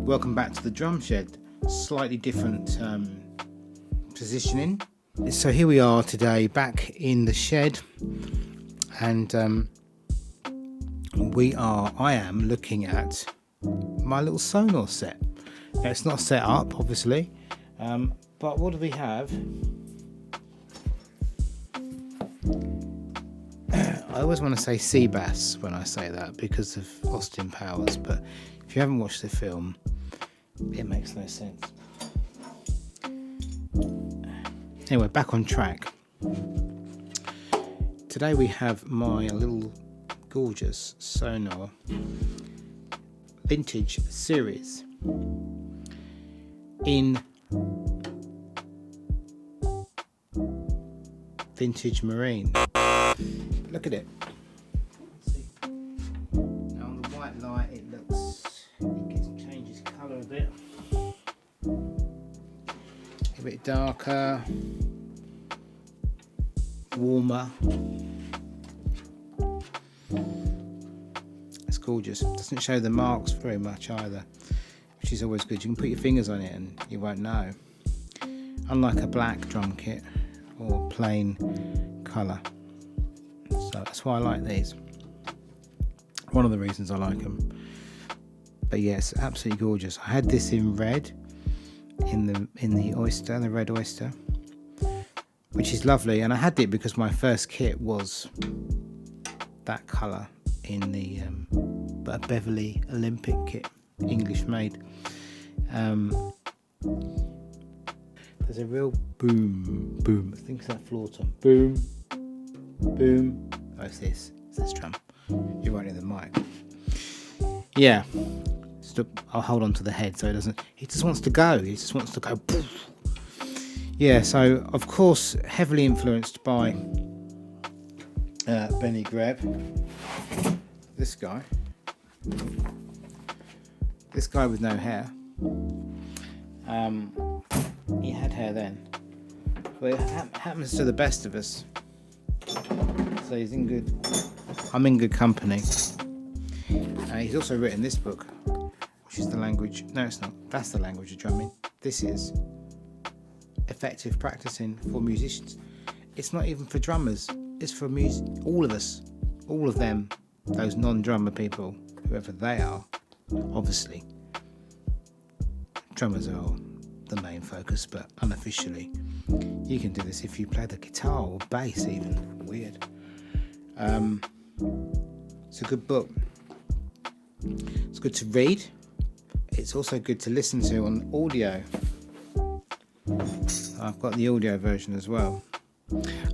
Welcome back to the drum shed. Slightly different positioning. So here we are today, back in the shed, and I am looking at my little Sonor set. Now, it's not set up, obviously, but what do we have? I always want to say sea bass when I say that because of Austin Powers, but if you haven't watched the film, it makes no sense. Anyway, back on track. Today we have my little gorgeous Sonor vintage series in vintage marine. Look at it. See. Now on the white light it changes colour a bit darker, warmer. It's gorgeous. Doesn't show the marks very much either, which is always good. You can put your fingers on it and you won't know. Unlike a black drum kit or plain colour. So that's why I like these. One of the reasons I like them. But yes, absolutely gorgeous. I had this in red, in the oyster, the red oyster, which is lovely. And I had it because my first kit was that colour in the a Beverly Olympic kit, English made. There's a real boom. I think it's that floor tom. Boom. Oh, it's this drum. You won't hear the mic. Yeah. I'll hold on to the head so it doesn't. He just wants to go. Poof. Yeah. So of course, heavily influenced by Benny Greb. This guy with no hair. He had hair then, but it happens to the best of us. So I'm in good company. He's also written this book, which is the language. No, it's not. That's the language of drumming. This is effective practicing for musicians. It's not even for drummers. It's for all of us, all of them, those non-drummer people, whoever they are. Obviously, drummers are the main focus, but unofficially, you can do this if you play the guitar or bass even. Weird. It's a good book. It's good to read. It's also good to listen to on audio. I've got the audio version as well.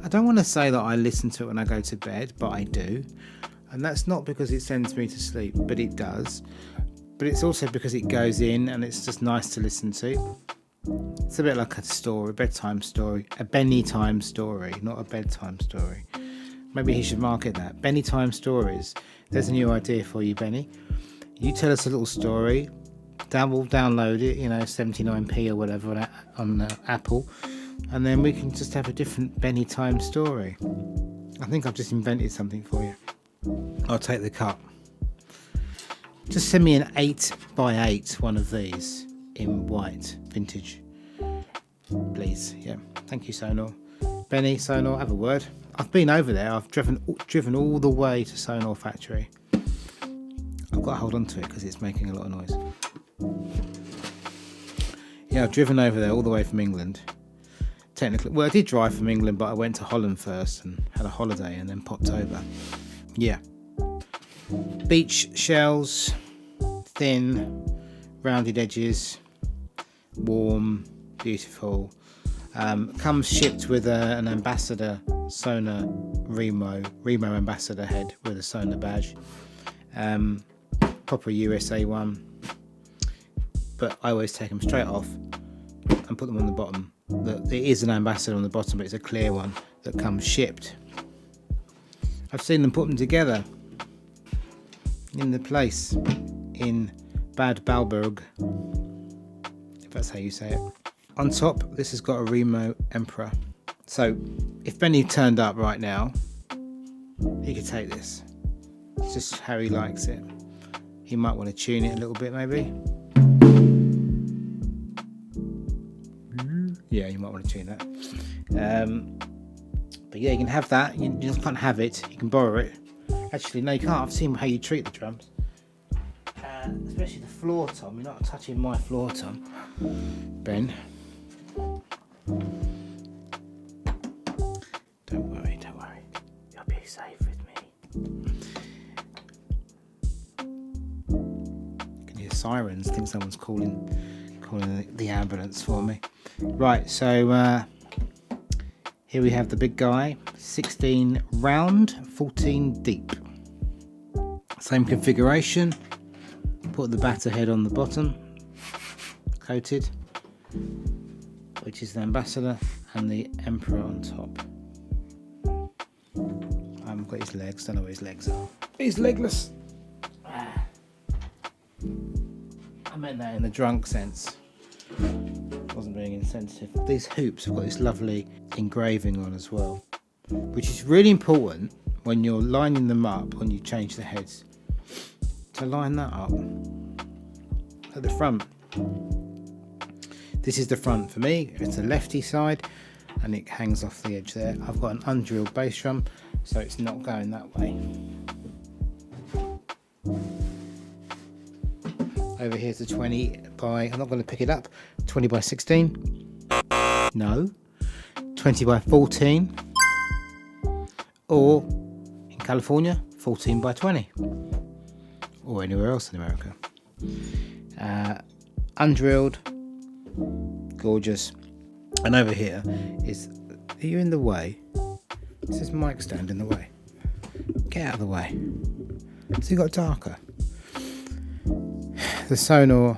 I don't want to say that I listen to it when I go to bed, but I do. And that's not because it sends me to sleep, but it does. But it's also because it goes in and it's just nice to listen to. It's a bit like a story, a bedtime story, a Benny time story, not a bedtime story. Maybe he should market that. Benny time stories. There's a new idea for you, Benny. You tell us a little story. We'll download it, 79p or whatever on Apple, and then we can just have a different Benny time story. I think I've just invented something for you. I'll take the cut. Just send me an 8x8 one of these in white vintage, please. Yeah, thank you, Sonor. Benny, Sonor, have a word. I've been over there. I've driven all the way to Sonor factory. I've got to hold on to it because it's making a lot of noise. Yeah, I've driven over there all the way from England. Technically, well, I did drive from England, but I went to Holland first and had a holiday and then popped over. Yeah. Beach shells, thin, rounded edges, warm, beautiful. Comes shipped with an ambassador Sonor Remo ambassador head with a Sonor badge. Proper USA one. But I always take them straight off and put them on the bottom. There is an ambassador on the bottom, but it's a clear one that comes shipped. I've seen them put them together in the place in Bad Balburg, if that's how you say it. On top, this has got a Remo Emperor. So if Benny turned up right now, he could take this. It's just how he likes it. He might want to tune it a little bit, maybe. Yeah, you might want to tune that. But yeah, you can have that. You just can't have it. You can borrow it. Actually, no, you can't. I've seen how you treat the drums. Especially the floor tom. You're not touching my floor tom, Ben. Don't worry. You'll be safe with me. You can hear sirens. I think someone's calling the ambulance for me. Right, so here we have the big guy, 16 round, 14 deep. Same configuration. Put the batter head on the bottom, coated, which is the ambassador, and the emperor on top. I haven't got his legs, don't know where his legs are. He's legless. I meant that in the drunk sense. Wasn't being insensitive. These hoops have got this lovely engraving on as well, which is really important when you're lining them up when you change the heads. To line that up at the front. This is the front for me. It's the lefty side and it hangs off the edge there. I've got an undrilled bass drum, so it's not going that way. Over here's a 20 by, I'm not going to pick it up, 20 by 16. No. 20 by 14. Or in California, 14 by 20. Or anywhere else in America. Undrilled, gorgeous. And over here is, are you in the way? Is this mic stand in the way? Get out of the way. So you got darker. The Sonor,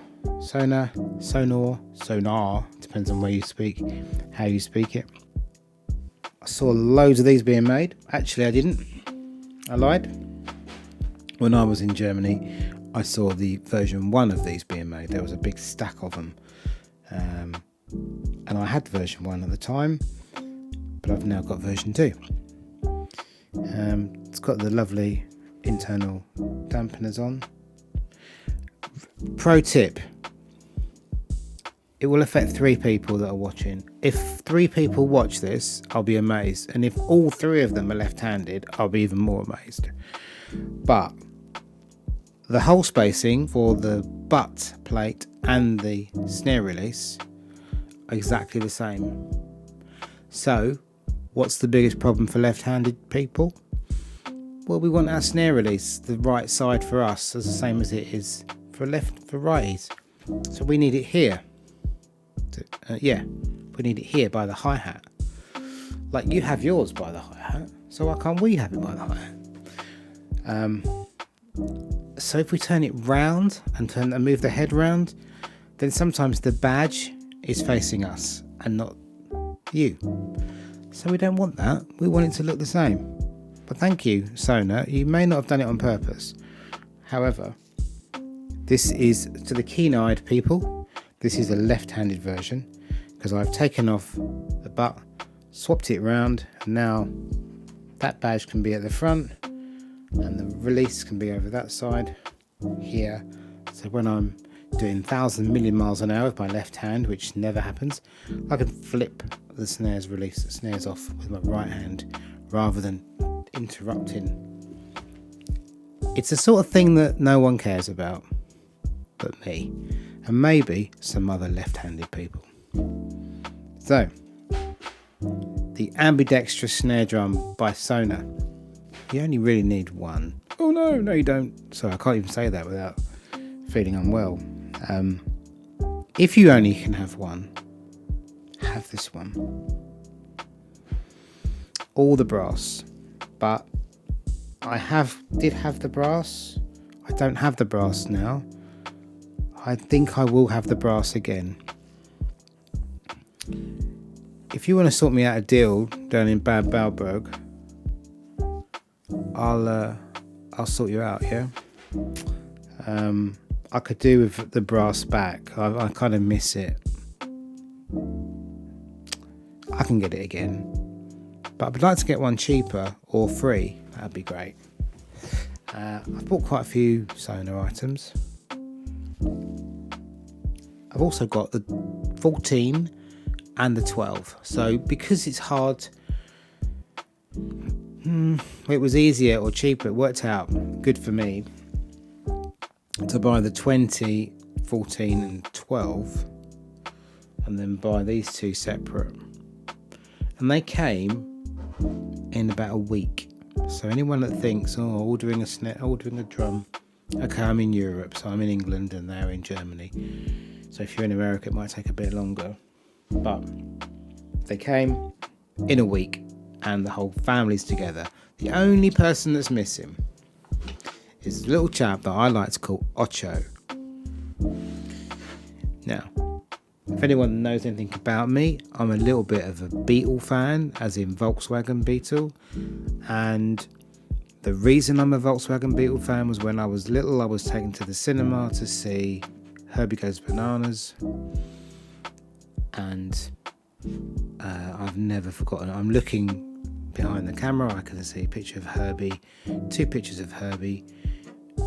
depends on where you speak, how you speak it. I saw loads of these being made. Actually, I didn't. I lied. When I was in Germany, I saw the version 1 of these being made. There was a big stack of them. And I had version 1 at the time, but I've now got version 2. It's got the lovely internal dampeners on. Pro tip. It will affect 3 people that are watching. If 3 people watch this, I'll be amazed. And if all 3 of them are left-handed, I'll be even more amazed. But the hole spacing for the butt plate and the snare release are exactly the same. So, what's the biggest problem for left-handed people? Well, we want our snare release, the right side for us, as the same as it is for righties. So we need it here. We need it here by the hi-hat. Like you have yours by the hi-hat, so why can't we have it by the hi-hat? So if we turn it round and move the head round, then sometimes the badge is facing us and not you. So we don't want that. We want it to look the same. But thank you, Sonor. You may not have done it on purpose. However, this is, to the keen-eyed people, this is a left-handed version, because I've taken off the butt, swapped it round, and now that badge can be at the front and the release can be over that side here. So when I'm doing 1,000 million miles an hour with my left hand, which never happens, I can flip the snares off with my right hand rather than interrupting. It's the sort of thing that no one cares about but me, and maybe some other left-handed people. So, the ambidextrous snare drum by Sonor. You only really need one. Oh no, you don't. Sorry, I can't even say that without feeling unwell. If you only can have one, have this one. All the brass, but I did have the brass. I don't have the brass now. I think I will have the brass again. If you want to sort me out a deal down in Bad Baalberg, I'll sort you out, yeah? I could do with the brass back. I kind of miss it. I can get it again. But I'd like to get one cheaper or free. That'd be great. I've bought quite a few Sonor items. I've also got the 14 and the 12. So because it's hard, it was easier or cheaper, it worked out good for me to buy the 20, 14 and 12 and then buy these two separate, and they came in about a week. So anyone that thinks, ordering a snare, ordering a drum, okay, I'm in Europe, so I'm in England and they're in Germany, so if you're in America it might take a bit longer, but they came in a week and the whole family's together. The only person that's missing is a little chap that I like to call Ocho. Now, if anyone knows anything about me, I'm a little bit of a Beatle fan, as in Volkswagen Beetle. And the reason I'm a Volkswagen Beetle fan was when I was little, I was taken to the cinema to see Herbie Goes Bananas. And I've never forgotten it. I'm looking behind the camera, I can see a picture of Herbie, 2 pictures of Herbie,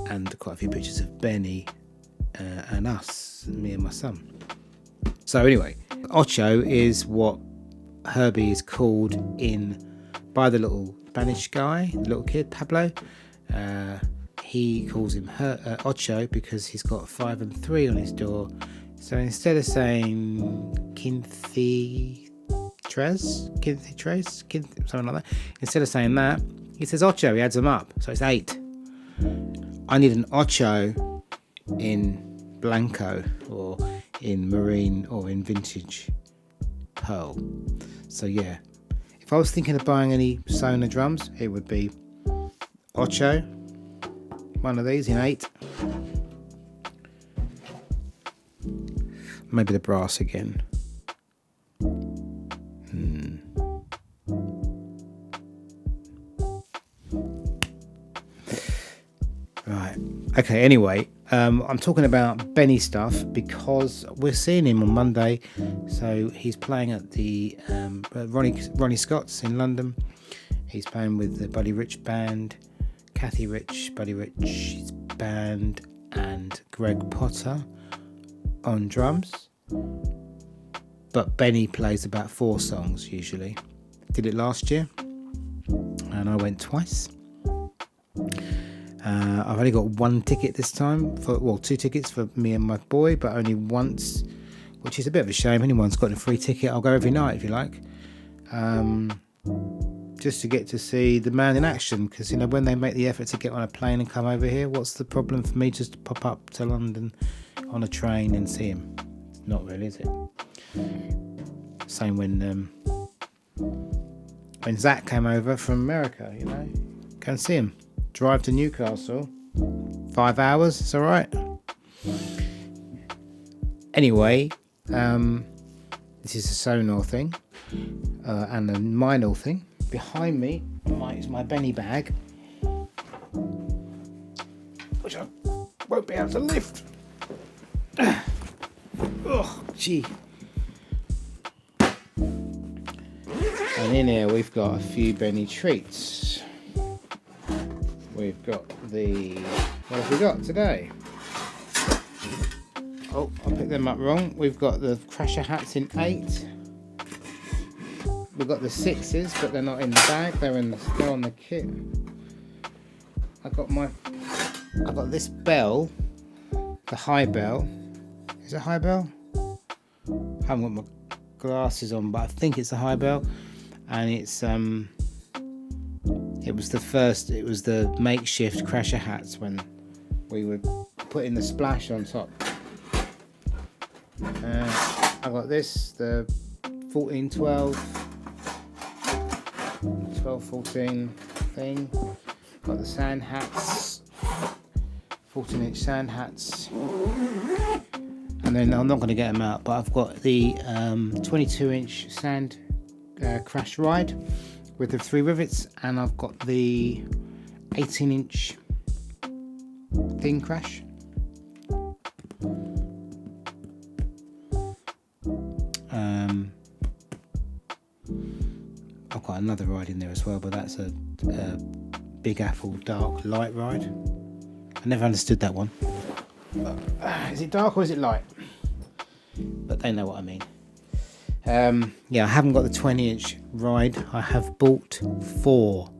and quite a few pictures of Benny and us, me and my son. So anyway, Ocho is what Herbie is called by the little Spanish guy, the little kid, Pablo. He calls him Ocho because he's got 5 and 3 on his door. So instead of saying quince tres, something like that, instead of saying that, he says Ocho, he adds them up, so it's 8. I need an Ocho in Blanco, or in Marine, or in Vintage Pearl. So yeah, if I was thinking of buying any Sonor drums, it would be Ocho, one of these in 8. Maybe the brass again. Right. Okay, anyway, I'm talking about Benny stuff because we're seeing him on Monday. So he's playing at the Ronnie Scott's in London. He's playing with the Buddy Rich band, Kathy Rich, Buddy Rich's band, and Greg Potter on drums. But Benny plays about 4 songs usually. Did it last year and I went twice. I've only got 1 ticket this time, 2 tickets for me and my boy, but only once, which is a bit of a shame. Anyone's got a free ticket, I'll go every night if you like, just to get to see the man in action, because when they make the effort to get on a plane and come over here, what's the problem for me just to pop up to London on a train and see him? Not really, is it? Same when Zach came over from America, go and see him. Drive to Newcastle, 5 hours, it's alright. Anyway, this is a Sonor thing and a Minor thing. Behind me is my Benny bag, which I won't be able to lift. Oh, gee. And in here we've got a few Benny treats. We've got what have we got today? Oh, I picked them up wrong. We've got the Crasher hats in 8. We've got the 6s, but they're not in the bag. They're on the kit. I got this bell, the high bell. Is it high bell? I haven't got my glasses on, but I think it's a high bell, and it's it was the makeshift Crasher hats when we were putting the splash on top. I got this, the 14-12, 12-14 thing. Got the sand hats, 14-inch sand hats. And then I'm not going to get them out, but I've got the 22-inch sand crash ride with the 3 rivets, and I've got the 18-inch thin crash. I've got another ride in there as well, but that's a Big Apple dark light ride. I never understood that one. Is it dark or is it light? But they know what I mean. Yeah, I haven't got the 20-inch ride. I have bought four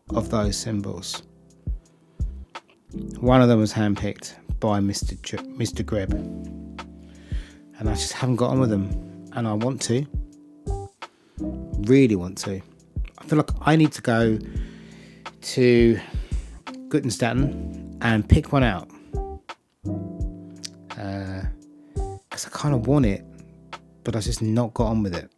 of those cymbals. One of them was handpicked by Mr. Greb, and I just haven't got on with them, and I want to, really want to. I feel like I need to go to Guttenstatten and pick one out, because I kind of want it, but I just not got on with it.